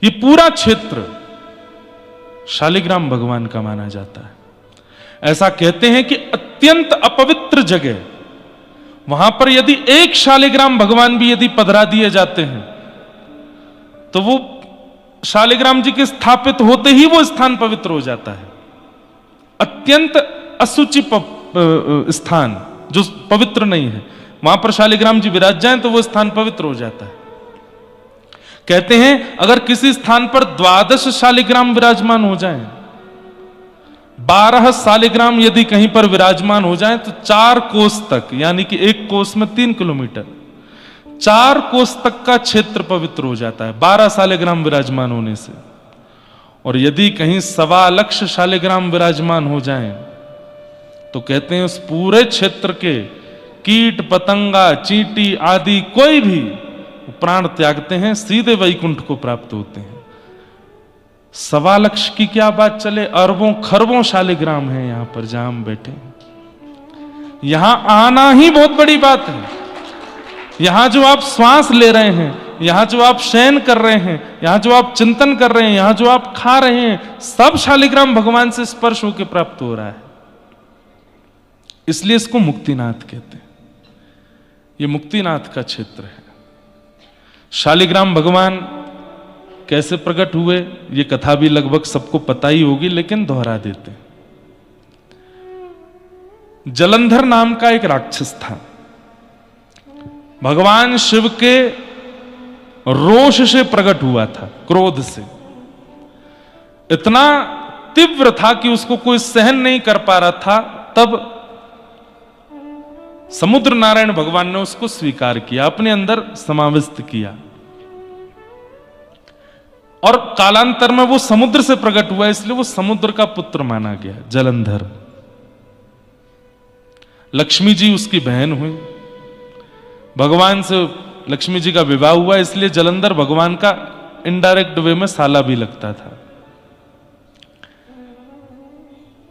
ये पूरा क्षेत्र शालिग्राम भगवान का माना जाता है। ऐसा कहते हैं कि अत्यंत अपवित्र जगह, वहां पर यदि एक शालिग्राम भगवान भी यदि पधरा दिए जाते हैं तो वो शालिग्राम जी के स्थापित होते ही वो स्थान पवित्र हो जाता है। अत्यंत अशुचि स्थान जो पवित्र नहीं है, वहां पर शालिग्राम जी विराज जाएं तो वो स्थान पवित्र हो जाता है। कहते हैं अगर किसी स्थान पर 12 शालिग्राम विराजमान हो जाएं, 12 शालिग्राम यदि कहीं पर विराजमान हो जाएं तो 4 कोस तक, यानी कि एक कोस में 3 किलोमीटर, 4 कोस तक का क्षेत्र पवित्र हो जाता है 12 शालिग्राम विराजमान होने से। और यदि कहीं 1.25 लाख शालिग्राम विराजमान हो जाएं तो कहते हैं उस पूरे क्षेत्र के कीट पतंगा चींटी आदि कोई भी प्राण त्यागते हैं, सीधे वैकुंठ को प्राप्त होते हैं। 1.25 लाख की क्या बात चले, अरबों खरबों शालिग्राम है यहां पर जहां हम बैठे हैं। यहां आना ही बहुत बड़ी बात है। यहां जो आप श्वास ले रहे हैं, यहां जो आप शयन कर रहे हैं, यहां जो आप चिंतन कर रहे हैं, यहां जो आप खा रहे हैं, सब शालिग्राम भगवान से स्पर्श होकर प्राप्त हो रहा है। इसलिए इसको मुक्तिनाथ कहते हैं। यह मुक्तिनाथ का क्षेत्र है। शालिग्राम भगवान कैसे प्रकट हुए ये कथा भी लगभग सबको पता ही होगी, लेकिन दोहरा देते हैं। जलंधर नाम का एक राक्षस था। भगवान शिव के रोष से प्रकट हुआ था, क्रोध से। इतना तीव्र था कि उसको कोई सहन नहीं कर पा रहा था। तब समुद्र नारायण भगवान ने उसको स्वीकार किया, अपने अंदर समाविष्ट किया। और कालांतर में वो समुद्र से प्रकट हुआ, इसलिए वो समुद्र का पुत्र माना गया, जलंधर। लक्ष्मी जी उसकी बहन हुई। भगवान से लक्ष्मी जी का विवाह हुआ, इसलिए जलंधर भगवान का इनडायरेक्ट वे में साला भी लगता था।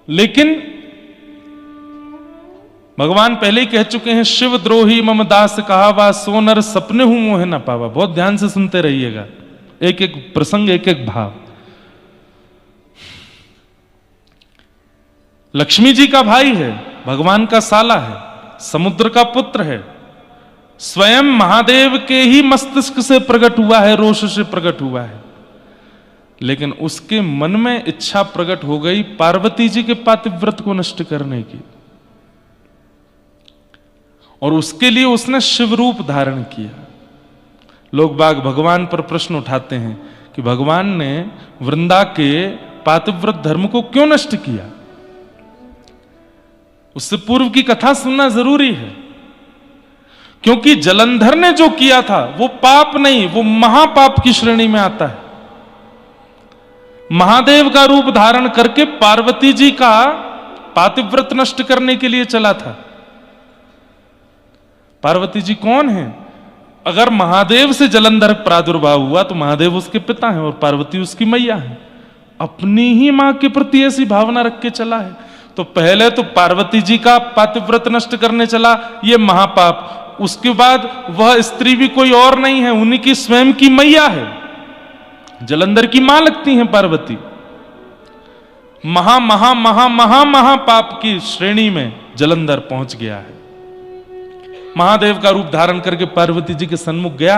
लेकिन भगवान पहले ही कह चुके हैं, शिव द्रोही मम दास कहावा, सोनर सपने हूं मोह न पावा। बहुत ध्यान से सुनते रहिएगा, एक एक प्रसंग, एक एक भाव। लक्ष्मी जी का भाई है, भगवान का साला है, समुद्र का पुत्र है, स्वयं महादेव के ही मस्तिष्क से प्रकट हुआ है, रोष से प्रकट हुआ है। लेकिन उसके मन में इच्छा प्रकट हो गई पार्वती जी के पातिव्रत को नष्ट करने की, और उसके लिए उसने शिव रूप धारण किया। लोग बाग भगवान पर प्रश्न उठाते हैं कि भगवान ने वृंदा के पातिव्रत धर्म को क्यों नष्ट किया। उससे पूर्व की कथा सुनना जरूरी है, क्योंकि जलंधर ने जो किया था वो पाप नहीं, वो महापाप की श्रेणी में आता है। महादेव का रूप धारण करके पार्वती जी का पातिव्रत नष्ट करने के लिए चला था। पार्वती जी कौन है? अगर महादेव से जलंधर प्रादुर्भाव हुआ तो महादेव उसके पिता हैं और पार्वती उसकी मैया है। अपनी ही मां के प्रति ऐसी भावना रख के चला है, तो पहले तो पार्वती जी का पातिव्रत नष्ट करने चला, ये महापाप। उसके बाद वह स्त्री भी कोई और नहीं है, उन्हीं की स्वयं की मैया है, जलंधर की मां लगती हैं पार्वती। महा महा महा महा महापाप की श्रेणी में जलंधर पहुंच गया है। महादेव का रूप धारण करके पार्वती जी के सन्मुख गया,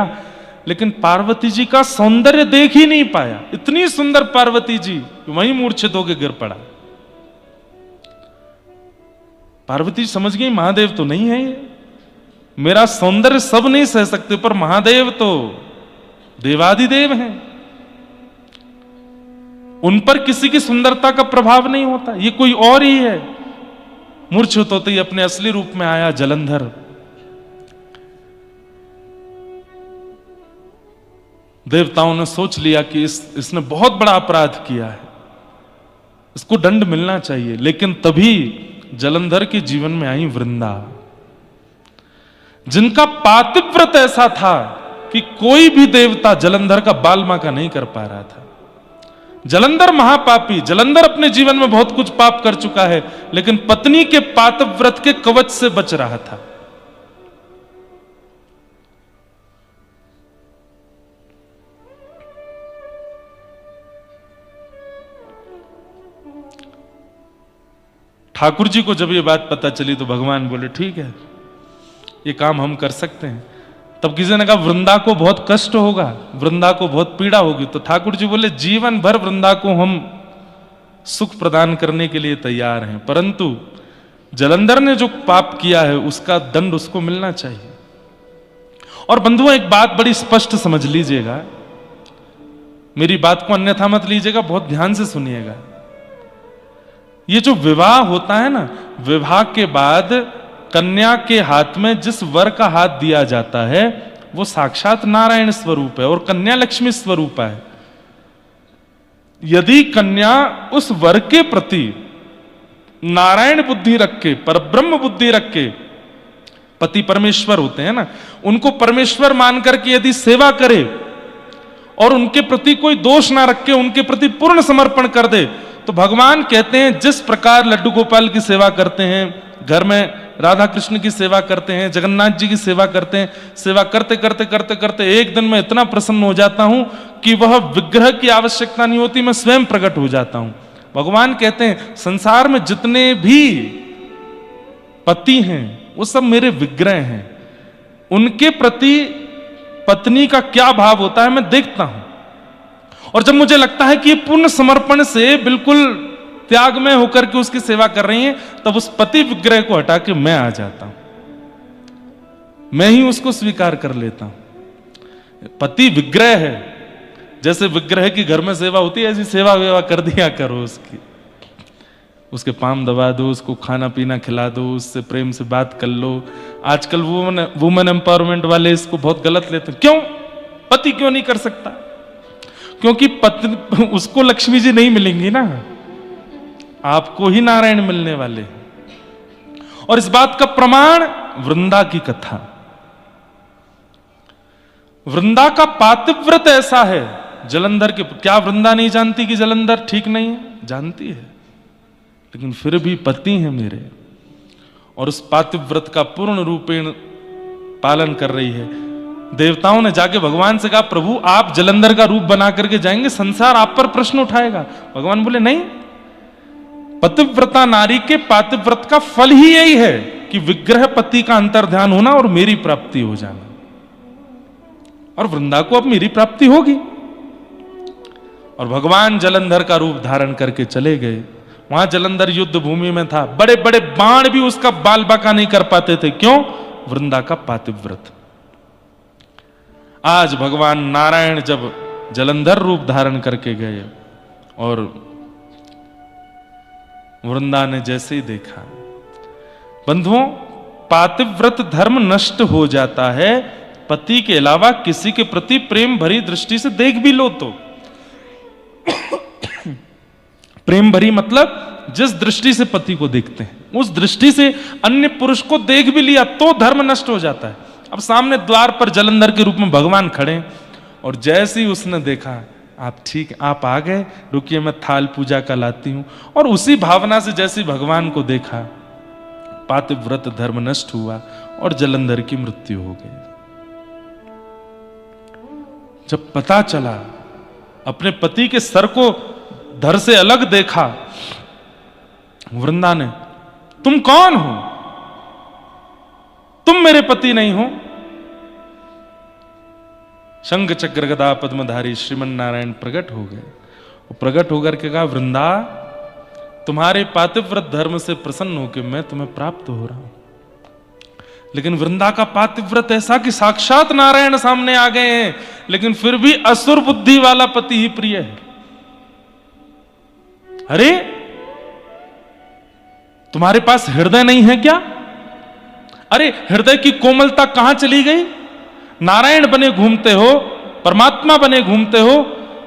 लेकिन पार्वती जी का सौंदर्य देख ही नहीं पाया। इतनी सुंदर पार्वती जी, वहीं मूर्छित होकर गिर पड़ा। पार्वती समझ गई महादेव तो नहीं है ये, मेरा सौंदर्य सब नहीं सह सकते, पर महादेव तो देवादिदेव हैं, उन पर किसी की सुंदरता का प्रभाव नहीं होता, ये कोई और ही है। मूर्छित होते ही अपने असली रूप में आया जलंधर। देवताओं ने सोच लिया कि इसने बहुत बड़ा अपराध किया है, इसको दंड मिलना चाहिए। लेकिन तभी जलंधर के जीवन में आई वृंदा, जिनका पातिव्रत ऐसा था कि कोई भी देवता जलंधर का बालमाका नहीं कर पा रहा था। जलंधर महापापी, जलंधर अपने जीवन में बहुत कुछ पाप कर चुका है, लेकिन पत्नी के पातिव्रत के कवच से बच रहा था। ठाकुर जी को जब ये बात पता चली तो भगवान बोले ठीक है, ये काम हम कर सकते हैं। तब किसी ने कहा वृंदा को बहुत कष्ट होगा, वृंदा को बहुत पीड़ा होगी। तो ठाकुर जी बोले जीवन भर वृंदा को हम सुख प्रदान करने के लिए तैयार हैं, परंतु जलंधर ने जो पाप किया है उसका दंड उसको मिलना चाहिए। और बंधुओं एक बात बड़ी स्पष्ट समझ लीजिएगा, मेरी बात को अन्यथा मत लीजिएगा, बहुत ध्यान से सुनिएगा। ये जो विवाह होता है ना, विवाह के बाद कन्या के हाथ में जिस वर का हाथ दिया जाता है वो साक्षात नारायण स्वरूप है और कन्या लक्ष्मी स्वरूप है। यदि कन्या उस वर के प्रति नारायण बुद्धि रख के, परब्रह्म बुद्धि रख के, पति परमेश्वर होते हैं ना, उनको परमेश्वर मान करके यदि सेवा करे और उनके प्रति कोई दोष ना रख के उनके प्रति पूर्ण समर्पण कर दे, तो भगवान कहते हैं जिस प्रकार लड्डू गोपाल की सेवा करते हैं, घर में राधा कृष्ण की सेवा करते हैं, जगन्नाथ जी की सेवा करते हैं, सेवा करते करते करते करते एक दिन मैं इतना प्रसन्न हो जाता हूं कि वह विग्रह की आवश्यकता नहीं होती, मैं स्वयं प्रकट हो जाता हूं। भगवान कहते हैं संसार में जितने भी पति हैं वो सब मेरे विग्रह हैं, उनके प्रति पत्नी का क्या भाव होता है मैं देखता हूं। और जब मुझे लगता है कि ये पूर्ण समर्पण से बिल्कुल त्यागमय होकर के उसकी सेवा कर रही हैं, तब उस पति विग्रह को हटा के मैं आ जाता हूं, मैं ही उसको स्वीकार कर लेता हूं। पति विग्रह है, जैसे विग्रह की घर में सेवा होती है ऐसी सेवा वेवा कर दिया करो उसकी, उसके पांव दबा दो, उसको खाना पीना खिला दो, उससे प्रेम से बात कर लो। आजकल वुमेन एम्पावरमेंट वाले इसको बहुत गलत लेते हैं। क्यों पति क्यों नहीं कर सकता? क्योंकि पत्नी उसको लक्ष्मी जी नहीं मिलेंगी ना, आपको ही नारायण मिलने वाले। और इस बात का प्रमाण वृंदा की कथा। वृंदा का पातिव्रत ऐसा है, जलंधर के क्या वृंदा नहीं जानती कि जलंधर ठीक नहीं है? जानती है, लेकिन फिर भी पति है मेरे, और उस पातिव्रत का पूर्ण रूपेण पालन कर रही है। देवताओं ने जाके भगवान से कहा प्रभु आप जलंधर का रूप बना करके जाएंगे, संसार आप पर प्रश्न उठाएगा। भगवान बोले नहीं, पतिव्रता नारी के पातिव्रत का फल ही यही है कि विग्रह पति का अंतर्ध्यान होना और मेरी प्राप्ति हो जाना। और वृंदा को अब मेरी प्राप्ति होगी। और भगवान जलंधर का रूप धारण करके चले गए। वहां जलंधर युद्ध भूमि में था, बड़े बड़े बाण भी उसका बाल बाका नहीं कर पाते थे। क्यों? वृंदा का पातिव्रत। आज भगवान नारायण जब जलंधर रूप धारण करके गए और वृंदा ने जैसे ही देखा, बंधुओं पातिव्रत धर्म नष्ट हो जाता है। पति के अलावा किसी के प्रति प्रेम भरी दृष्टि से देख भी लो तो प्रेम भरी मतलब जिस दृष्टि से पति को देखते हैं उस दृष्टि से अन्य पुरुष को देख भी लिया तो धर्म नष्ट हो जाता है। अब सामने द्वार पर जलंधर के रूप में भगवान खड़े, और जैसे ही उसने देखा आप ठीक आप आ गए, रुकिए मैं थाल पूजा का लाती हूं, और उसी भावना से जैसे भगवान को देखा पातिव्रत धर्म नष्ट हुआ और जलंधर की मृत्यु हो गई। जब पता चला, अपने पति के सर को धड़ से अलग देखा, वृंदा ने तुम कौन हो? तुम मेरे पति नहीं हो। शंख चक्र गदा पद्मधारी श्रीमन नारायण प्रकट हो गए। प्रकट होकर के कहा वृंदा तुम्हारे पातिव्रत धर्म से प्रसन्न होकर मैं तुम्हें प्राप्त हो रहा हूं। लेकिन वृंदा का पातिव्रत ऐसा कि साक्षात नारायण सामने आ गए हैं, लेकिन फिर भी असुर बुद्धि वाला पति ही प्रिय है। अरे तुम्हारे पास हृदय नहीं है क्या? अरे हृदय की कोमलता कहां चली गई? नारायण बने घूमते हो, परमात्मा बने घूमते हो,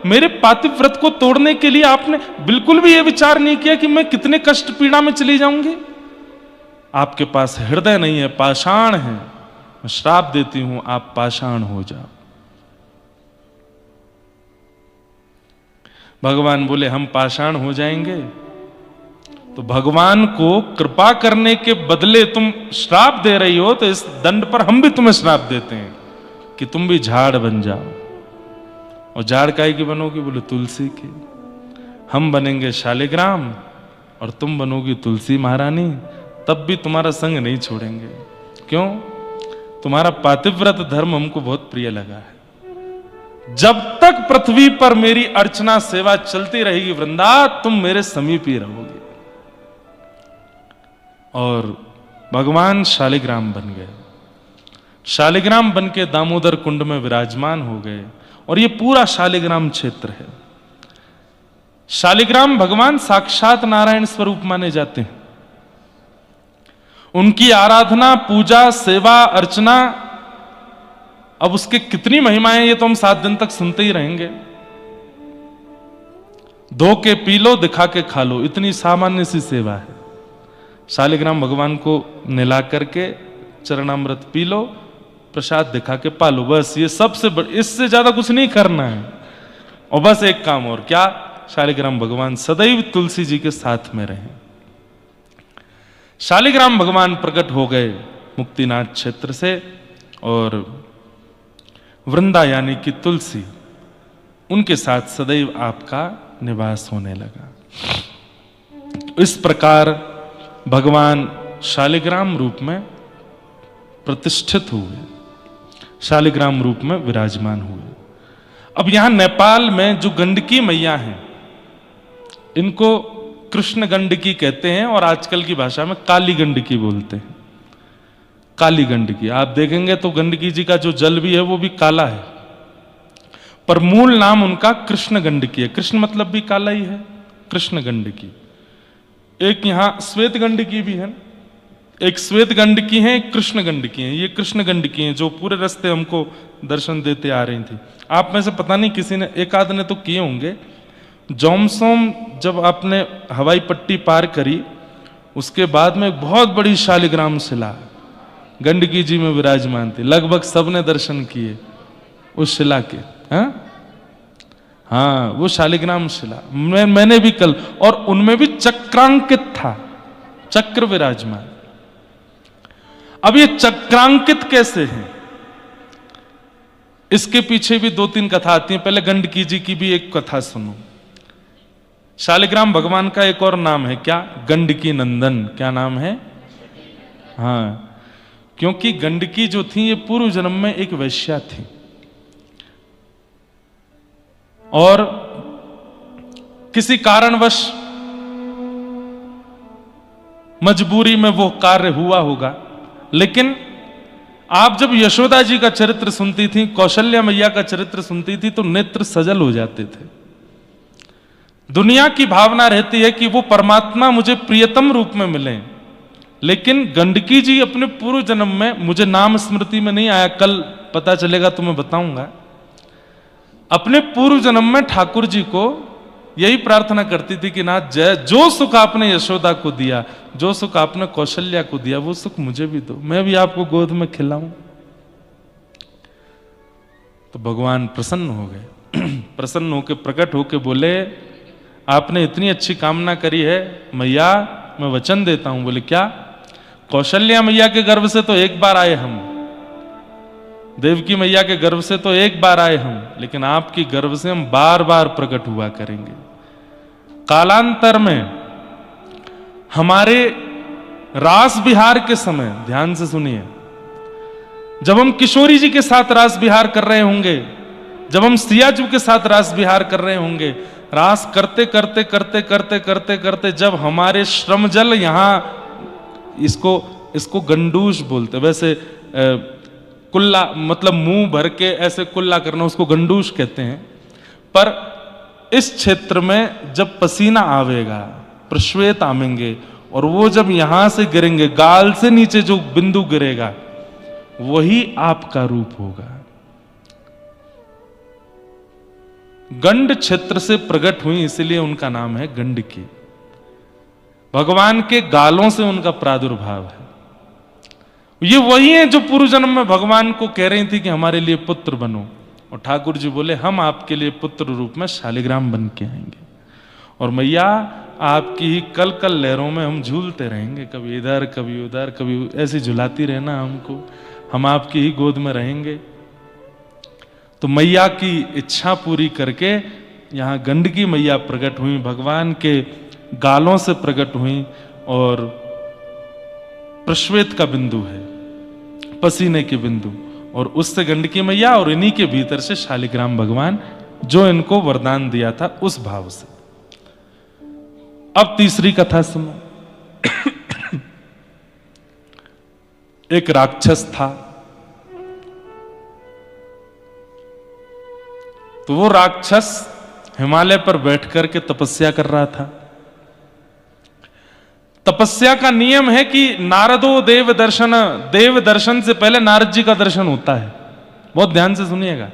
मेरे पातिव्रत को तोड़ने के लिए आपने बिल्कुल भी यह विचार नहीं किया कि मैं कितने कष्ट पीड़ा में चली जाऊंगी। आपके पास हृदय नहीं है, पाषाण है। मैं श्राप देती हूं आप पाषाण हो जाओ। भगवान बोले हम पाषाण हो जाएंगे? तो भगवान को कृपा करने के बदले तुम श्राप दे रही हो, तो इस दंड पर हम भी तुम्हें श्राप देते हैं कि तुम भी झाड़ बन जाओ। और झाड़ काहे की बनोगी? बोले तुलसी की। हम बनेंगे शालिग्राम और तुम बनोगी तुलसी महारानी, तब भी तुम्हारा संग नहीं छोड़ेंगे। क्यों? तुम्हारा पातिव्रत धर्म हमको बहुत प्रिय लगा है। जब तक पृथ्वी पर मेरी अर्चना सेवा चलती रहेगी वृंदा, तुम मेरे समीप ही रहोगे। और भगवान शालिग्राम बन गए। शालिग्राम बन के दामोदर कुंड में विराजमान हो गए। और ये पूरा शालिग्राम क्षेत्र है। शालिग्राम भगवान साक्षात नारायण स्वरूप माने जाते हैं। उनकी आराधना, पूजा, सेवा, अर्चना, अब उसके कितनी महिमाएं ये तो हम 7 दिन तक सुनते ही रहेंगे। धो के पी लो, दिखा के खा लो, इतनी सामान्य सी सेवा है। शालिग्राम भगवान को निला करके चरणामृत पी लो, प्रसाद दिखा के पालो, बस ये सबसे इससे ज्यादा कुछ नहीं करना है। और बस एक काम और, क्या? शालिग्राम भगवान सदैव तुलसी जी के साथ में रहे। शालिग्राम भगवान प्रकट हो गए मुक्तिनाथ क्षेत्र से, और वृंदा यानी कि तुलसी, उनके साथ सदैव आपका निवास होने लगा। इस प्रकार भगवान शालिग्राम रूप में प्रतिष्ठित हुए, शालिग्राम रूप में विराजमान हुए। अब यहां नेपाल में जो गंडकी मैया हैं, इनको कृष्ण गंडकी कहते हैं, और आजकल की भाषा में काली गंडकी बोलते हैं। काली गंडकी आप देखेंगे तो गंडकी जी का जो जल भी है वो भी काला है, पर मूल नाम उनका कृष्ण गंडकी है। कृष्ण मतलब भी काला ही है, कृष्ण गंडकी। एक यहां श्वेत गंडकी भी है, एक श्वेत गंडकी है, एक कृष्ण गंडकी है। ये कृष्ण गंडकी है जो पूरे रास्ते हमको दर्शन देते आ रही थी। आप में से पता नहीं किसी ने, एक आध ने तो किए होंगे। जोमसोम जब आपने हवाई पट्टी पार करी, उसके बाद में एक बहुत बड़ी शालिग्राम शिला गंडकी जी में विराजमान थी। लगभग सबने दर्शन किए उस शिला के। हाँ, वो शालिग्राम शिला मैंने भी कल, और उनमें भी चक्रांकित था, चक्र विराजमान। अब ये चक्रांकित कैसे है, इसके पीछे भी 2-3 कथा आती हैं। पहले गंडकी जी की भी एक कथा सुनो। शालिग्राम भगवान का एक और नाम है, क्या? गंडकी नंदन। क्या नाम है? हाँ, क्योंकि गंडकी जो थी ये पूर्व जन्म में एक वैश्या थी, और किसी कारणवश मजबूरी में वो कार्य हुआ होगा। लेकिन आप जब यशोदा जी का चरित्र सुनती थी, कौशल्या मैया का चरित्र सुनती थी, तो नेत्र सजल हो जाते थे। दुनिया की भावना रहती है कि वो परमात्मा मुझे प्रियतम रूप में मिले, लेकिन गंडकी जी अपने पूर्व जन्म में, मुझे नाम स्मृति में नहीं आया, कल पता चलेगा तो मैं बताऊंगा, अपने पूर्व जन्म में ठाकुर जी को यही प्रार्थना करती थी कि नाथ जय, जो सुख आपने यशोदा को दिया, जो सुख आपने कौशल्या को दिया, वो सुख मुझे भी दो, मैं भी आपको गोद में खिलाऊं। तो भगवान प्रसन्न हो गए। प्रसन्न होकर प्रकट होकर बोले, आपने इतनी अच्छी कामना करी है मैया, मैं वचन देता हूं। बोले क्या? कौशल्या मैया के गर्भ से तो एक बार आए हम, देवकी मैया के गर्भ से तो एक बार आए हम, लेकिन आपकी गर्भ से हम बार बार प्रकट हुआ करेंगे। कालांतर में हमारे रास विहार के समय, ध्यान से सुनिए, जब हम किशोरी जी के साथ रास विहार कर रहे होंगे, जब हम सियाजू के साथ रास विहार कर रहे होंगे, रास करते करते करते करते करते करते जब हमारे श्रम जल यहां, इसको गंडूश बोलते, वैसे कुल्ला मतलब मुंह भर के ऐसे कुल्ला करना, उसको गंडूश कहते हैं। पर इस क्षेत्र में जब पसीना आवेगा, प्रश्वेत आवेंगे, और वो जब यहां से गिरेंगे, गाल से नीचे जो बिंदु गिरेगा वही आपका रूप होगा। गंड क्षेत्र से प्रकट हुई, इसलिए उनका नाम है गंडकी। भगवान के गालों से उनका प्रादुर्भाव है। ये वही है जो पूर्व जन्म में भगवान को कह रही थी कि हमारे लिए पुत्र बनो, और ठाकुर जी बोले हम आपके लिए पुत्र रूप में शालिग्राम बन के आएंगे, और मैया आपकी ही कल कल लहरों में हम झूलते रहेंगे, कभी इधर कभी उधर, कभी ऐसी झुलाती रहना हमको, हम आपकी ही गोद में रहेंगे। तो मैया की इच्छा पूरी करके यहां गंडकी मैया प्रकट हुई। भगवान के गालों से प्रकट हुई और प्रश्वेत का बिंदु है, पसीने के बिंदु, और उससे गंडकी मैया और इन्हीं के भीतर से शालिग्राम भगवान जो इनको वरदान दिया था उस भाव से। अब तीसरी कथा सुनो। एक राक्षस था, तो वो राक्षस हिमालय पर बैठ करके तपस्या कर रहा था। तपस्या का नियम है कि नारदो देव दर्शन से पहले नारद जी का दर्शन होता है। बहुत ध्यान से सुनिएगा।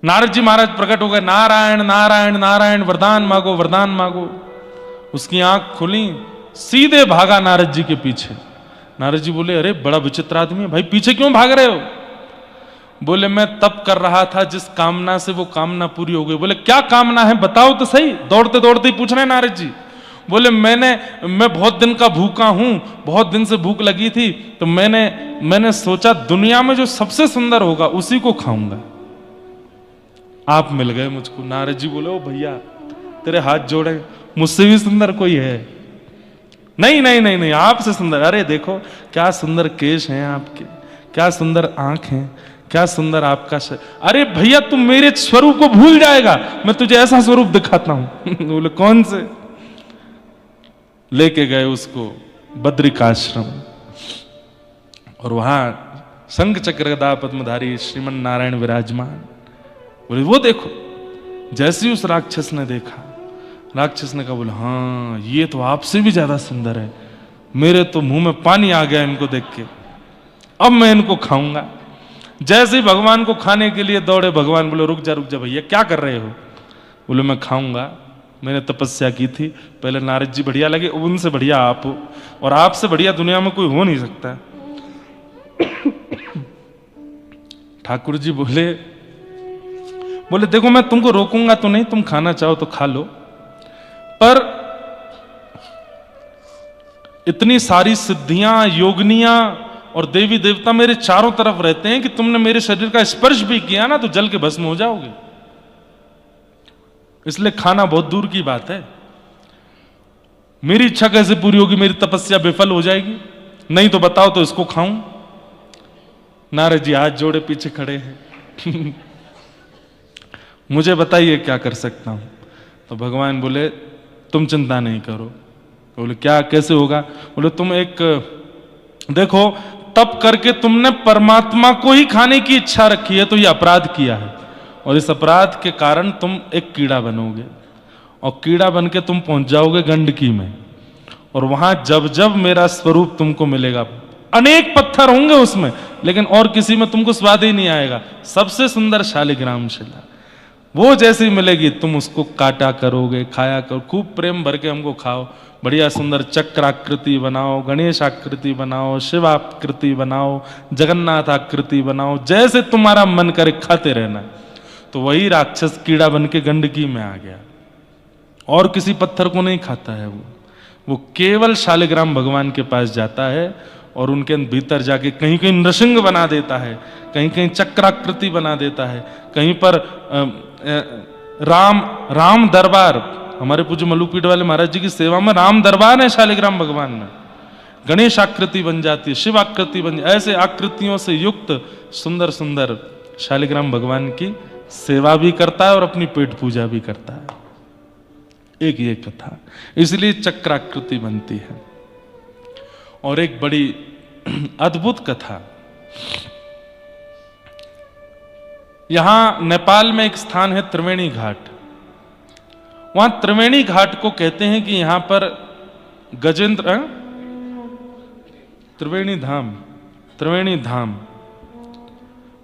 नारद जी महाराज प्रकट हो गए, नारायण नारायण नारायण, वरदान मांगो वरदान मांगो। उसकी आंख खुली, सीधे भागा नारद जी के पीछे। नारद जी बोले, अरे बड़ा विचित्र आदमी है भाई, पीछे क्यों भाग रहे हो? बोले, मैं तप कर रहा था, जिस कामना से वो कामना पूरी हो गई। बोले, क्या कामना है बताओ तो सही। दौड़ते दौड़ते ही पूछ रहे हैं नारद जी। बोले, मैं बहुत दिन का भूखा हूं, बहुत दिन से भूख लगी थी, तो मैंने सोचा दुनिया में जो सबसे सुंदर होगा उसी को खाऊंगा। आप मिल गए मुझको। नारद जी बोले, ओ भैया तेरे हाथ जोड़े, मुझसे भी सुंदर कोई है? नहीं नहीं नहीं नहीं, आपसे सुंदर। अरे देखो क्या सुंदर केश हैं आपके, क्या सुंदर आंख हैं, क्या सुंदर आपका अरे भैया तुम मेरे स्वरूप को भूल जाएगा, मैं तुझे ऐसा स्वरूप दिखाता हूं। बोले, कौन से? लेके गए उसको बद्रिकाश्रम, और वहां शंख चक्र गदा पद्मधारी श्रीमन नारायण विराजमान। बोले, वो देखो। जैसे ही उस राक्षस ने देखा, राक्षस ने कहा, बोले, हाँ ये तो आपसे भी ज्यादा सुंदर है, मेरे तो मुंह में पानी आ गया इनको देख के, अब मैं इनको खाऊंगा। जैसे ही भगवान को खाने के लिए दौड़े, भगवान बोले, रुक जा भैया, क्या कर रहे हो? बोले, मैं खाऊंगा, मैंने तपस्या की थी। पहले नारद जी बढ़िया लगे, उनसे बढ़िया आप हो, और आपसे बढ़िया दुनिया में कोई हो नहीं सकता। ठाकुर जी बोले देखो मैं तुमको रोकूंगा तो नहीं, तुम खाना चाहो तो खा लो, पर इतनी सारी सिद्धियां, योगनियां और देवी देवता मेरे चारों तरफ रहते हैं कि तुमने मेरे शरीर का स्पर्श भी किया ना तो जल के भस्म हो जाओगे, इसलिए खाना बहुत दूर की बात है। मेरी इच्छा कैसे पूरी होगी? मेरी तपस्या विफल हो जाएगी। नहीं तो बताओ तो इसको खाऊं। नारद जी हाथ जोड़े पीछे खड़े हैं। मुझे बताइए क्या कर सकता हूं? तो भगवान बोले, तुम चिंता नहीं करो। बोले, क्या कैसे होगा? बोले, तुम एक देखो, तप करके तुमने परमात्मा को ही खाने की इच्छा रखी है, तो ये अपराध किया है, और इस अपराध के कारण तुम एक कीड़ा बनोगे, और कीड़ा बन के तुम पहुंच जाओगे गंडकी में, और वहां जब जब मेरा स्वरूप तुमको मिलेगा, अनेक पत्थर होंगे उसमें, लेकिन और किसी में तुमको स्वाद ही नहीं आएगा। सबसे सुंदर शालिग्राम शिला, वो जैसी मिलेगी तुम उसको काटा करोगे, खाया करो, खूब प्रेम भर के हमको खाओ, बढ़िया सुंदर चक्राकृति बनाओ, गणेश आकृति बनाओ, शिव आकृति बनाओ, जगन्नाथ आकृति बनाओ, जैसे तुम्हारा मन करे खाते रहना। तो वही राक्षस कीड़ा बन के गंडकी में आ गया, और किसी पत्थर को नहीं खाता है वो केवल शालिग्राम भगवान के पास जाता है, और उनके भीतर जाके कहीं कहीं नृसिंह बना देता है, कहीं कहीं चक्राकृति बना देता है, कहीं पर राम दरबार, हमारे पूज्य मल्लुपीठ वाले महाराज जी की सेवा में राम दरबार है शालिग्राम भगवान में, गणेश आकृति बन जाती है, शिव आकृति बन, ऐसे आकृतियों से युक्त सुंदर सुंदर शालिग्राम भगवान की सेवा भी करता है और अपनी पेट पूजा भी करता है। एक ये कथा, इसलिए चक्राकृति बनती है। और एक बड़ी अद्भुत कथा, यहां नेपाल में एक स्थान है त्रिवेणी घाट। वहां त्रिवेणी घाट को कहते हैं कि यहां पर गजेंद्र त्रिवेणी धाम,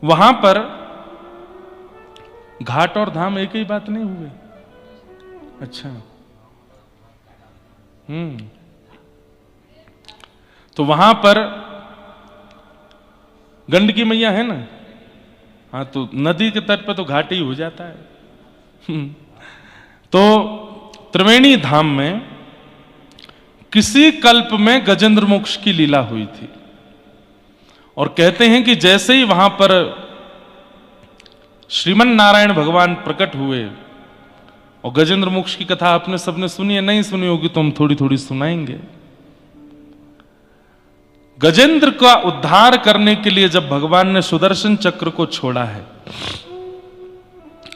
वहां पर घाट और धाम एक ही बात नहीं हुए? अच्छा, तो वहां पर गंडकी मैया है ना, हाँ, तो नदी के तट पे तो घाट ही हो जाता है। तो त्रिवेणी धाम में किसी कल्प में गजेंद्र मोक्ष की लीला हुई थी, और कहते हैं कि जैसे ही वहां पर श्रीमन नारायण भगवान प्रकट हुए और गजेंद्र मोक्ष की कथा आपने सबने सुनी है, नहीं सुनी होगी तो हम थोड़ी थोड़ी सुनाएंगे। गजेंद्र का उद्धार करने के लिए जब भगवान ने सुदर्शन चक्र को छोड़ा है,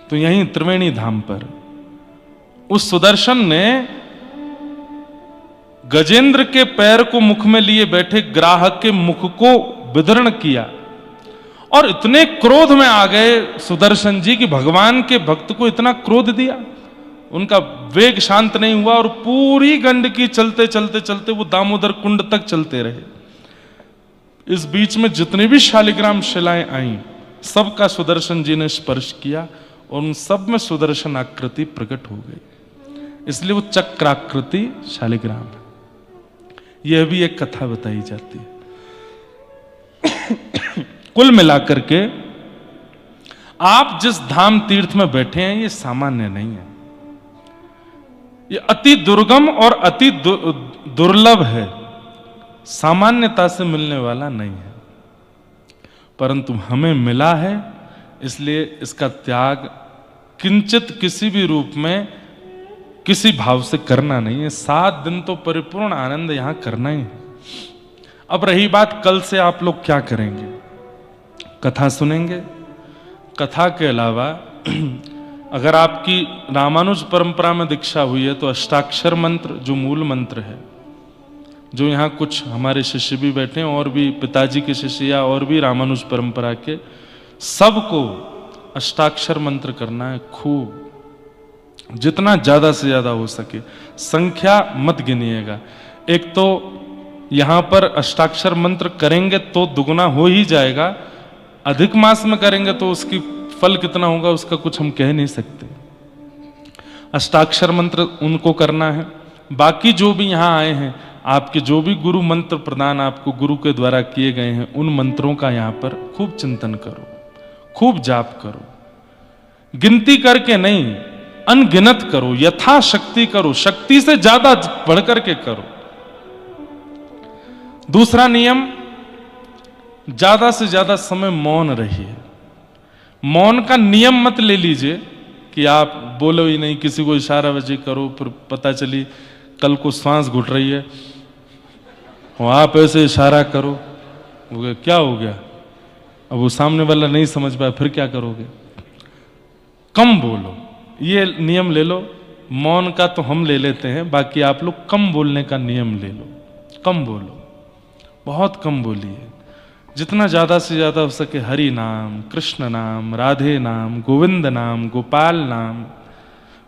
तो यहीं त्रिवेणी धाम पर उस सुदर्शन ने गजेंद्र के पैर को मुख में लिए बैठे ग्राहक के मुख को विदीर्ण किया और इतने क्रोध में आ गए सुदर्शन जी कि भगवान के भक्त को इतना क्रोध दिया, उनका वेग शांत नहीं हुआ और पूरी गंडकी चलते चलते चलते वो दामोदर कुंड तक चलते रहे। इस बीच में जितने भी शालिग्राम शिलाएं आईं, सबका सुदर्शन जी ने स्पर्श किया और उन सब में सुदर्शन आकृति प्रकट हो गई, इसलिए वो चक्राकृति शालिग्राम है। यह भी एक कथा बताई जाती है। कुल मिलाकर के आप जिस धाम तीर्थ में बैठे हैं ये सामान्य नहीं है, ये अति दुर्गम और अति दुर्लभ है, सामान्यता से मिलने वाला नहीं है, परंतु हमें मिला है, इसलिए इसका त्याग किंचित किसी भी रूप में किसी भाव से करना नहीं है। 7 दिन तो परिपूर्ण आनंद यहां करना ही है। अब रही बात कल से आप लोग क्या करेंगे, कथा सुनेंगे। कथा के अलावा अगर आपकी रामानुज परंपरा में दीक्षा हुई है तो अष्टाक्षर मंत्र जो मूल मंत्र है, जो यहाँ कुछ हमारे शिष्य भी बैठे हैं और भी पिताजी के शिष्य या और भी रामानुज परंपरा के, सबको अष्टाक्षर मंत्र करना है खूब, जितना ज्यादा से ज्यादा हो सके। संख्या मत गिनिएगा। एक तो यहां पर अष्टाक्षर मंत्र करेंगे तो दुगुना हो ही जाएगा, अधिक मास में करेंगे तो उसकी फल कितना होगा उसका कुछ हम कह नहीं सकते। अष्टाक्षर मंत्र उनको करना है। बाकी जो भी यहां आए हैं, आपके जो भी गुरु मंत्र प्रदान आपको गुरु के द्वारा किए गए हैं, उन मंत्रों का यहां पर खूब चिंतन करो, खूब जाप करो, गिनती करके नहीं, अनगिनत करो, यथाशक्ति करो, शक्ति से ज्यादा बढ़कर के करो। दूसरा नियम, ज्यादा से ज्यादा समय मौन रहिए। मौन का नियम मत ले लीजिए कि आप बोलो ही नहीं, किसी को इशारा वजह करो, फिर पता चली कल को सांस घुट रही है और आप ऐसे इशारा करो, वो क्या हो गया, अब वो सामने वाला नहीं समझ पाया, फिर क्या करोगे। कम बोलो, ये नियम ले लो। मौन का तो हम ले लेते हैं, बाकी आप लोग कम बोलने का नियम ले लो। कम बोलो, बहुत कम बोलिए, जितना ज्यादा से ज्यादा हो सके हरि नाम, कृष्ण नाम, राधे नाम, गोविंद नाम, गोपाल नाम,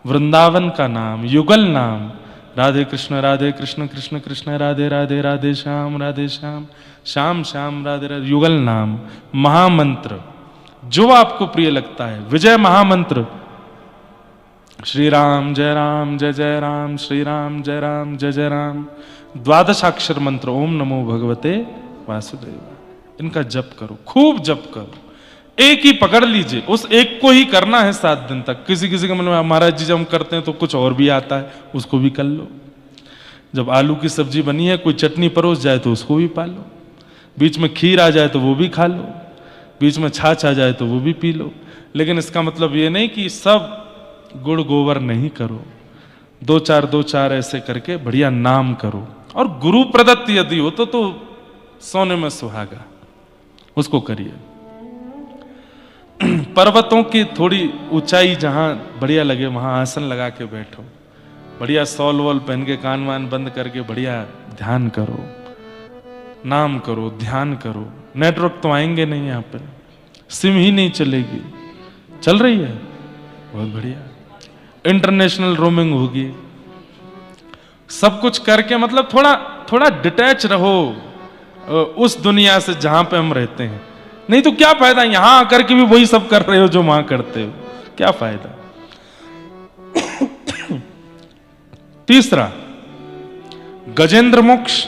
वृंदावन का नाम, युगल नाम, राधे कृष्ण कृष्ण कृष्ण राधे राधे, राधे श्याम श्याम श्याम राधे राधे, युगल नाम, महामंत्र जो आपको प्रिय लगता है, विजय महामंत्र, श्री राम जय जय राम, श्री राम जय जय राम, द्वादशाक्षर मंत्र ओम नमो भगवते वासुदेव, इनका जप करो, खूब जप करो। एक ही पकड़ लीजिए, उस एक को ही करना है 7 दिन तक। किसी किसी के मन में महाराज जी जब हम करते हैं तो कुछ और भी आता है, उसको भी कर लो। जब आलू की सब्जी बनी है, कोई चटनी परोस जाए तो उसको भी पा लो, बीच में खीर आ जाए तो वो भी खा लो, बीच में छाछ आ जाए तो वो भी पी लो। लेकिन इसका मतलब ये नहीं कि सब गुड़ गोबर नहीं करो, 2 4 ऐसे करके बढ़िया नाम करो। और गुरु प्रदत्त यदि हो तो सोने में सुहागा, उसको करिए। पर्वतों की थोड़ी ऊंचाई जहां बढ़िया लगे वहां आसन लगा के बैठो, बढ़िया सॉल वॉल पहन के कान वान बंद करके बढ़िया ध्यान करो, नाम करो, ध्यान करो। नेटवर्क तो आएंगे नहीं, यहाँ पे सिम ही नहीं चलेगी, चल रही है बहुत बढ़िया, इंटरनेशनल रोमिंग होगी, सब कुछ करके मतलब थोड़ा डिटैच रहो उस दुनिया से जहां पे हम रहते हैं। नहीं तो क्या फायदा, यहां आकर के भी वही सब कर रहे हो जो वहां करते हो, क्या फायदा। तीसरा, गजेंद्र मोक्ष,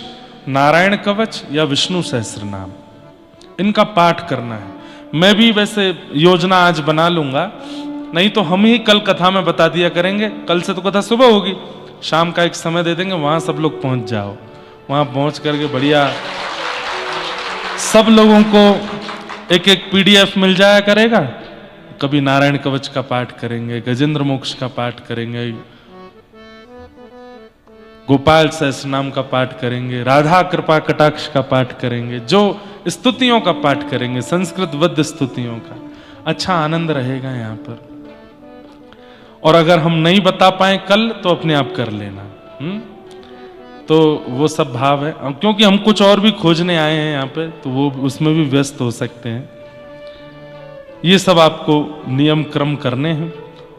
नारायण कवच या विष्णु सहस्त्र नाम, इनका पाठ करना है। मैं भी वैसे योजना आज बना लूंगा, नहीं तो हम ही कल कथा में बता दिया करेंगे। कल से तो कथा सुबह होगी, शाम का एक समय दे देंगे, वहां सब लोग पहुंच जाओ। वहां पहुंच करके बढ़िया सब लोगों को एक PDF मिल जाया करेगा, कभी नारायण कवच का पाठ करेंगे, गजेंद्र मोक्ष का पाठ करेंगे, गोपाल सहस्रनाम का पाठ करेंगे, राधा कृपा कटाक्ष का पाठ करेंगे, जो स्तुतियों का पाठ करेंगे, संस्कृत वद्य स्तुतियों का, अच्छा आनंद रहेगा यहाँ पर। और अगर हम नहीं बता पाए कल तो अपने आप कर लेना। तो वो सब भाव है, क्योंकि हम कुछ और भी खोजने आए हैं यहाँ पे, तो वो उसमें भी व्यस्त हो सकते हैं। ये सब आपको नियम क्रम करने हैं,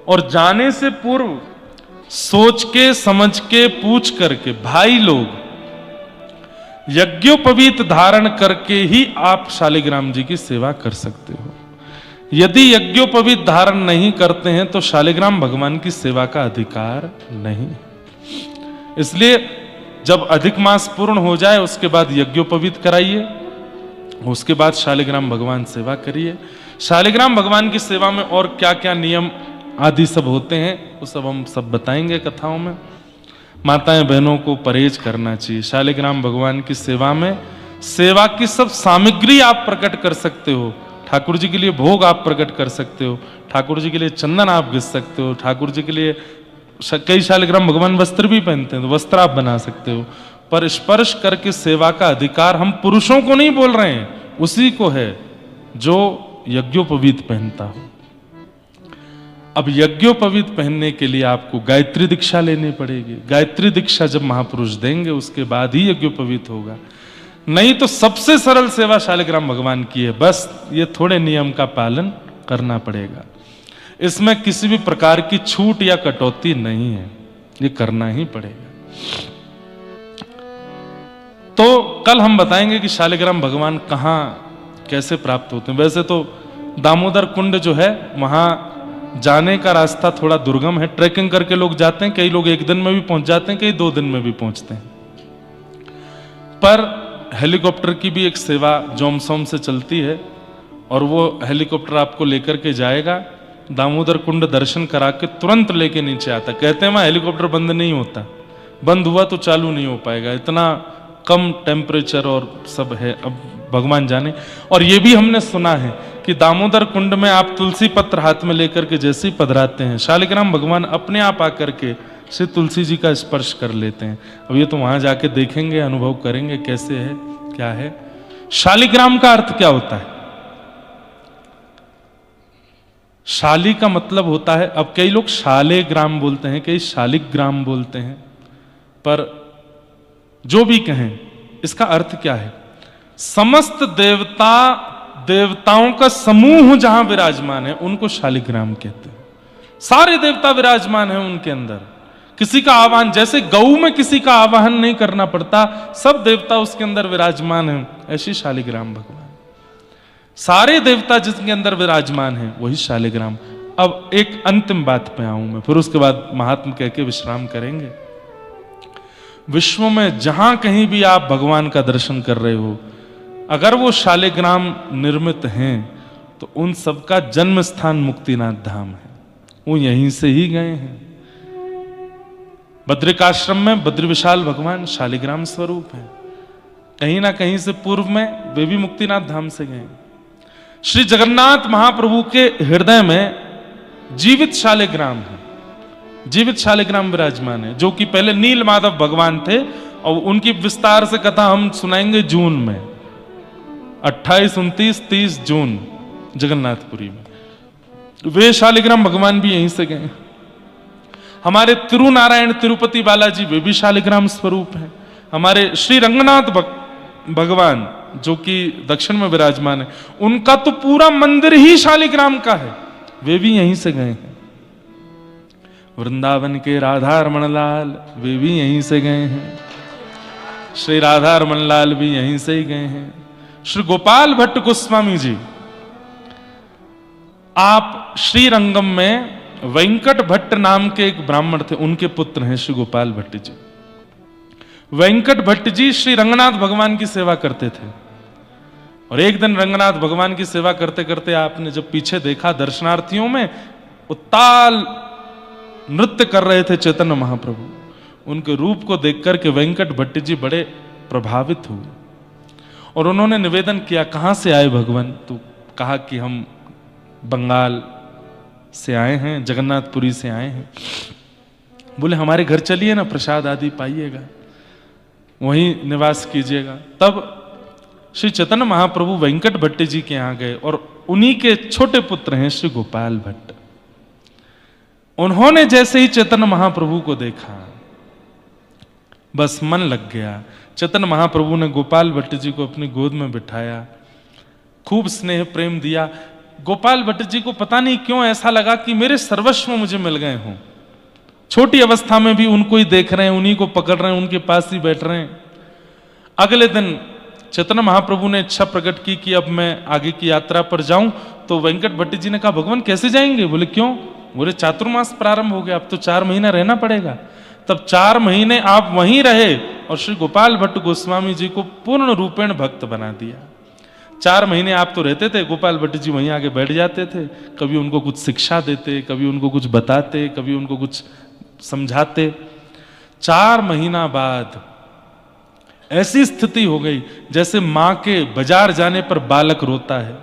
और जाने से पूर्व सोच के समझ के पूछ करके, भाई लोग यज्ञोपवीत धारण करके ही आप शालिग्राम जी की सेवा कर सकते हो। यदि यज्ञोपवीत धारण नहीं करते हैं तो शालिग्राम भगवान की सेवा का अधिकार नहीं। इसलिए जब अधिक मास पूर्ण हो जाए उसके बाद यज्ञोपवीत कराइए, उसके बाद शालिग्राम भगवान सेवा करिए। शालिग्राम भगवान की सेवा में और क्या क्या नियम आदि सब होते हैं वो सब हम सब बताएंगे कथाओं में। माताएं बहनों को परहेज करना चाहिए। शालिग्राम भगवान की सेवा में सेवा की सब सामग्री आप प्रकट कर सकते हो। ठाकुर जी के लिए भोग आप प्रकट कर सकते हो, ठाकुर जी के लिए चंदन आप घिस सकते हो, ठाकुर जी के लिए कई शालिग्राम भगवान वस्त्र भी पहनते हैं तो वस्त्र आप बना सकते हो। पर स्पर्श करके सेवा का अधिकार हम पुरुषों को नहीं बोल रहे हैं, उसी को है जो यज्ञोपवीत पहनता हो। अब यज्ञोपवीत पहनने के लिए आपको गायत्री दीक्षा लेनी पड़ेगी। गायत्री दीक्षा जब महापुरुष देंगे उसके बाद ही यज्ञोपवीत होगा, नहीं तो सबसे सरल सेवा शालिग्राम भगवान की है। बस ये थोड़े नियम का पालन करना पड़ेगा, इसमें किसी भी प्रकार की छूट या कटौती नहीं है, ये करना ही पड़ेगा। तो कल हम बताएंगे कि शालिग्राम भगवान कहां कैसे प्राप्त होते हैं। वैसे तो दामोदर कुंड जो है वहां जाने का रास्ता थोड़ा दुर्गम है, ट्रैकिंग करके लोग जाते हैं, कई लोग एक दिन में भी पहुंच जाते हैं, कई 2 दिन में भी पहुंचते हैं। पर हेलीकॉप्टर की भी एक सेवा जोमसोम से चलती है और वो हेलीकॉप्टर आपको लेकर के जाएगा, दामोदर कुंड दर्शन करा के तुरंत लेके नीचे आता। कहते हैं वहां हेलीकॉप्टर बंद नहीं होता, बंद हुआ तो चालू नहीं हो पाएगा, इतना कम टेम्परेचर और सब है, अब भगवान जाने। और ये भी हमने सुना है कि दामोदर कुंड में आप तुलसी पत्र हाथ में लेकर के जैसे ही पधराते हैं, शालिग्राम भगवान अपने आप आकर के श्री तुलसी जी का स्पर्श कर लेते हैं। अब ये तो वहां जाके देखेंगे, अनुभव करेंगे कैसे है क्या है। शालिग्राम का अर्थ क्या होता है? शाली का मतलब होता है, अब कई लोग शालेग्राम बोलते हैं, कई शालिग्राम बोलते हैं, पर जो भी कहें इसका अर्थ क्या है? समस्त देवताओं का समूह जहां विराजमान है उनको शालिग्राम कहते हैं। सारे देवता विराजमान हैं उनके अंदर, किसी का आवाहन, जैसे गऊ में किसी का आवाहन नहीं करना पड़ता, सब देवता उसके अंदर विराजमान हैं, ऐसी शालिग्राम भगवान। सारे देवता जिसके अंदर विराजमान हैं वही शालिग्राम। अब एक अंतिम बात पे आऊं मैं, फिर उसके बाद महात्म कह के विश्राम करेंगे। विश्व में जहां कहीं भी आप भगवान का दर्शन कर रहे हो, अगर वो शालिग्राम निर्मित हैं तो उन सबका जन्म स्थान मुक्तिनाथ धाम है, वो यहीं से ही गए हैं। बद्रिकाश्रम में बद्री विशाल भगवान शालिग्राम स्वरूप है, कहीं ना कहीं से पूर्व में वे भी मुक्तिनाथ धाम से गए। श्री जगन्नाथ महाप्रभु के हृदय में जीवित शालिग्राम है, जीवित शालिग्राम विराजमान है, जो कि पहले नील माधव भगवान थे और उनकी विस्तार से कथा हम सुनाएंगे जून में, 28, 29, 30 जून जगन्नाथपुरी में। वे शालिग्राम भगवान भी यहीं से गए। हमारे तिरुनारायण तिरुपति बालाजी वे भी शालिग्राम स्वरूप हैं। हमारे श्री रंगनाथ भगवान जो कि दक्षिण में विराजमान है, उनका तो पूरा मंदिर ही शालिग्राम का है, वे भी यहीं से गए हैं। वृंदावन के राधा रमण लाल वे भी यहीं से गए हैं, श्री राधा रमण लाल भी यहीं से ही गए हैं। श्री गोपाल भट्ट गोस्वामी जी, आप श्रीरंगम में वेंकट भट्ट नाम के एक ब्राह्मण थे, उनके पुत्र हैं श्री गोपाल भट्ट जी। वेंकट भट्ट जी श्री रंगनाथ भगवान की सेवा करते थे, और एक दिन रंगनाथ भगवान की सेवा करते करते आपने जब पीछे देखा दर्शनार्थियों में उत्ताल नृत्य कर रहे थे चैतन्य महाप्रभु, उनके रूप को देखकर के वेंकट भट्ट जी बड़े प्रभावित हुए और उन्होंने निवेदन किया, कहां से आए भगवान? तो कहा कि हम बंगाल से आए हैं, जगन्नाथपुरी से आए हैं। बोले हमारे घर चलिए ना, प्रसाद आदि पाइएगा, वहीं निवास कीजिएगा। तब श्री चैतन्य महाप्रभु वेंकट भट्ट जी के यहाँ गए और उन्हीं के छोटे पुत्र हैं श्री गोपाल भट्ट। उन्होंने जैसे ही चैतन्य महाप्रभु को देखा, बस मन लग गया। चैतन्य महाप्रभु ने गोपाल भट्ट जी को अपनी गोद में बिठाया, खूब स्नेह प्रेम दिया। गोपाल भट्ट जी को पता नहीं क्यों ऐसा लगा कि मेरे सर्वस्व मुझे मिल गए हों। छोटी अवस्था में भी उनको ही देख रहे हैं, उन्हीं को पकड़ रहे हैं, उनके पास ही बैठ रहे हैं। अगले दिन चैतन्य महाप्रभु ने इच्छा प्रकट की कि अब मैं आगे की यात्रा पर जाऊं। तो वेंकट भट्ट जी ने कहा भगवान कैसे जाएंगे? बोले क्यों? बोले चातुर्मास प्रारंभ हो गया, अब तो 4 महीना रहना पड़ेगा। तब 4 महीने आप वहीं रहे और श्री गोपाल भट्ट गोस्वामी जी को पूर्ण रूपेण भक्त बना दिया। 4 महीने आप तो रहते थे, गोपाल भट्ट जी वहीं आगे बैठ जाते थे, कभी उनको कुछ शिक्षा देते, कभी उनको कुछ बताते, कभी उनको कुछ समझाते। 4 महीना बाद ऐसी स्थिति हो गई जैसे मां के बाजार जाने पर बालक रोता है,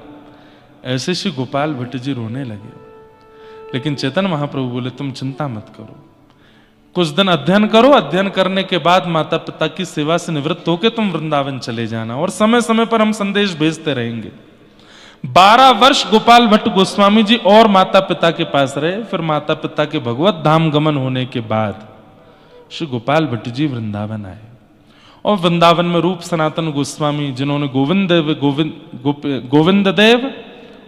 ऐसे श्री गोपाल भट्ट जी रोने लगे। लेकिन चैतन्य महाप्रभु बोले तुम चिंता मत करो, कुछ दिन अध्ययन करो, अध्ययन करने के बाद माता पिता की सेवा से निवृत्त होकर तुम वृंदावन चले जाना और समय समय पर हम संदेश भेजते रहेंगे। 12 वर्ष गोपाल भट्ट गोस्वामी जी और माता पिता के पास रहे। फिर माता पिता के भगवत धाम गमन होने के बाद श्री गोपाल भट्ट जी वृंदावन आए और वृंदावन में रूप सनातन गोस्वामी, जिन्होंने गोविंद देव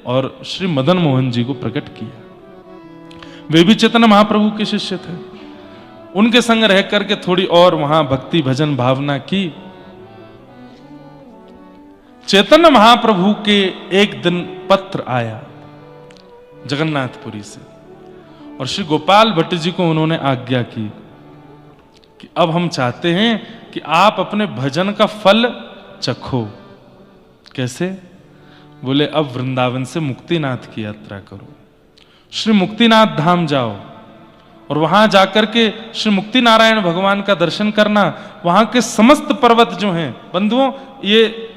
और श्री मदन मोहन जी को प्रकट किया, वे भी चैतन्य महाप्रभु के शिष्य थे। उनके संग रह करके थोड़ी और वहां भक्ति भजन भावना की। चैतन्य महाप्रभु के एक दिन पत्र आया जगन्नाथपुरी से और श्री गोपाल भट्ट जी को उन्होंने आज्ञा की कि अब हम चाहते हैं कि आप अपने भजन का फल चखो। कैसे? बोले अब वृंदावन से मुक्तिनाथ की यात्रा करो, श्री मुक्तिनाथ धाम जाओ और वहां जाकर के श्री मुक्ति नारायण भगवान का दर्शन करना। वहां के समस्त पर्वत जो हैं बंधुओं, ये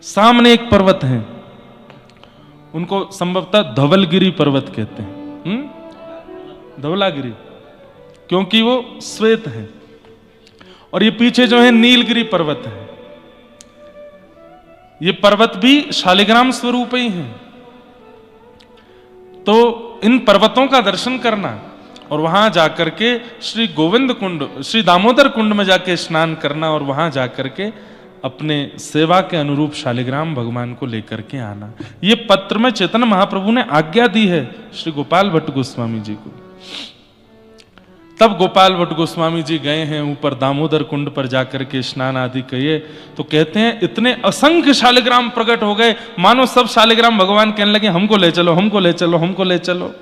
सामने एक पर्वत है, उनको संभवतः धवलगिरी पर्वत कहते हैं, धवलागिरी, क्योंकि वो श्वेत है। और ये पीछे जो है नीलगिरी पर्वत है। ये पर्वत भी शालिग्राम स्वरूप ही हैं। तो इन पर्वतों का दर्शन करना और वहां जाकर के श्री गोविंद कुंड, श्री दामोदर कुंड में जाके स्नान करना और वहां जाकर के अपने सेवा के अनुरूप शालिग्राम भगवान को लेकर के आना, ये पत्र में चैतन्य महाप्रभु ने आज्ञा दी है श्री गोपाल भट्ट गोस्वामी जी को। तब गोपाल भट्ट गोस्वामी जी गए हैं ऊपर दामोदर कुंड पर जाकर के स्नान आदि किए। तो कहते हैं इतने असंख्य शालिग्राम प्रकट हो गए, मानो सब शालिग्राम भगवान कहने लगे हमको ले चलो, हमको ले चलो, हमको ले चलो।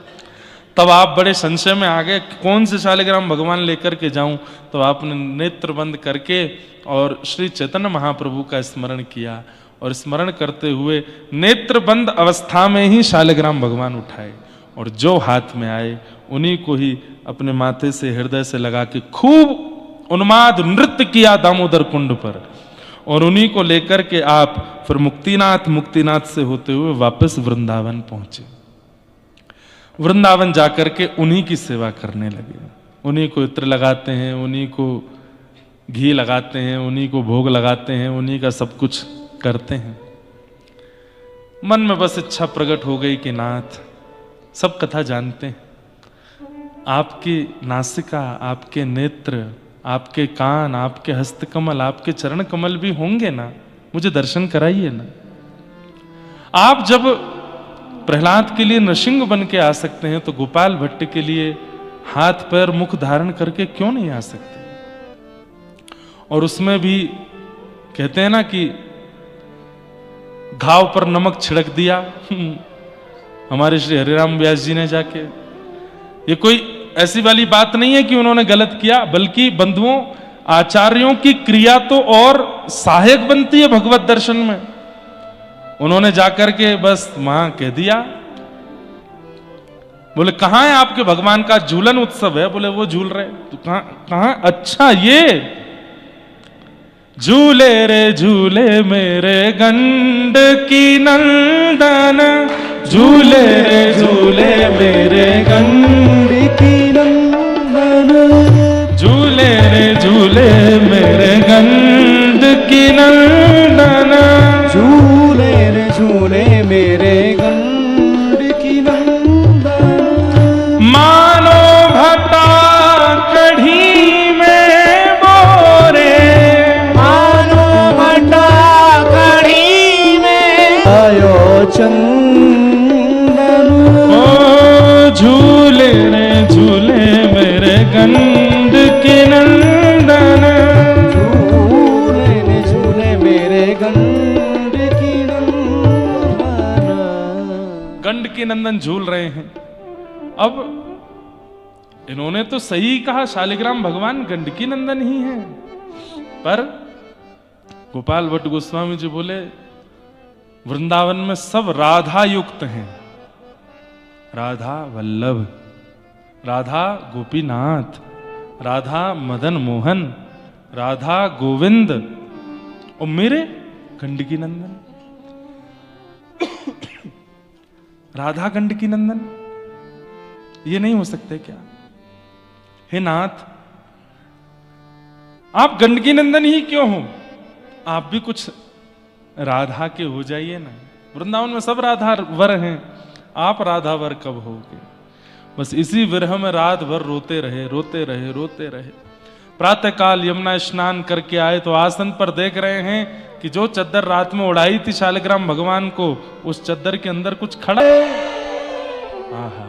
तब आप बड़े संशय में आ गए, कौन से शालिग्राम भगवान लेकर के जाऊं? तो आपने नेत्र बंद करके और श्री चैतन्य महाप्रभु का स्मरण किया और स्मरण करते हुए नेत्र बंद अवस्था में ही शालिग्राम भगवान उठाए और जो हाथ में आए उन्हीं को ही अपने माथे से हृदय से लगा के खूब उन्माद नृत्य किया दामोदर कुंड पर और उन्हीं को लेकर के आप फिर मुक्तिनाथ से होते हुए वापस वृंदावन पहुंचे। वृंदावन जाकर के उन्हीं की सेवा करने लगे, उन्हीं को इत्र लगाते हैं, उन्हीं को घी लगाते हैं, उन्हीं को भोग लगाते हैं, उन्हीं का सब कुछ करते हैं। मन में बस इच्छा प्रकट हो गई कि नाथ, सब कथा जानते हैं, आपकी नासिका, आपके नेत्र, आपके कान, आपके हस्तकमल, आपके चरण कमल भी होंगे ना, मुझे दर्शन कराइए ना। आप जब प्रहलाद के लिए नृसिंह बन के आ सकते हैं तो गोपाल भट्ट के लिए हाथ पैर मुख धारण करके क्यों नहीं आ सकते? और उसमें भी कहते हैं ना कि घाव पर नमक छिड़क दिया हमारे श्री हरिराम व्यास जी ने जाके। ये कोई ऐसी वाली बात नहीं है कि उन्होंने गलत किया, बल्कि बंधुओं आचार्यों की क्रिया तो और सहायक बनती है भगवत दर्शन में। उन्होंने जाकर के बस वहां कह दिया, बोले कहां है आपके भगवान का झूलन उत्सव है? बोले वो झूल रहे। तो कहां? अच्छा ये झूले रे झूले मेरे गंड की नंदन, झूले रे झूले मेरे गंडकी नंदन, झूले रे झूले मेरे गंडकी नंदन, झूले रे झूले मेरे गंडकी नंदन। मानो भटा कढ़ी में बोरे, मानो भटा कढ़ी में आयो चंदन। ओ झूले रे झूले मेरे गंडकी नंदन, झूले रे झूले मेरे गंडकी नंदन। गंडकी नंदन झूल रहे हैं। अब इन्होंने तो सही कहा, शालिग्राम भगवान गंडकी नंदन ही हैं, पर गोपाल भट्ट गोस्वामी जी बोले वृंदावन में सब राधा युक्त हैं। राधा वल्लभ, राधा गोपीनाथ, राधा मदन मोहन, राधा गोविंद और मेरे गंडकी नंदन। राधा गंडकी नंदन ये नहीं हो सकते क्या? हे नाथ, आप गंडकी नंदन ही क्यों हो? आप भी कुछ राधा के हो जाइए ना। वृंदावन में सब राधा वर हैं, आप राधा वर कब होगे? बस इसी विरह में रात भर रोते रहे रोते रहे रोते रहे। प्रातः काल यमुना स्नान करके आए तो आसन पर देख रहे हैं कि जो चद्दर रात में उड़ाई थी शालिग्राम भगवान को, उस चद्दर के अंदर कुछ खड़ा। आहा,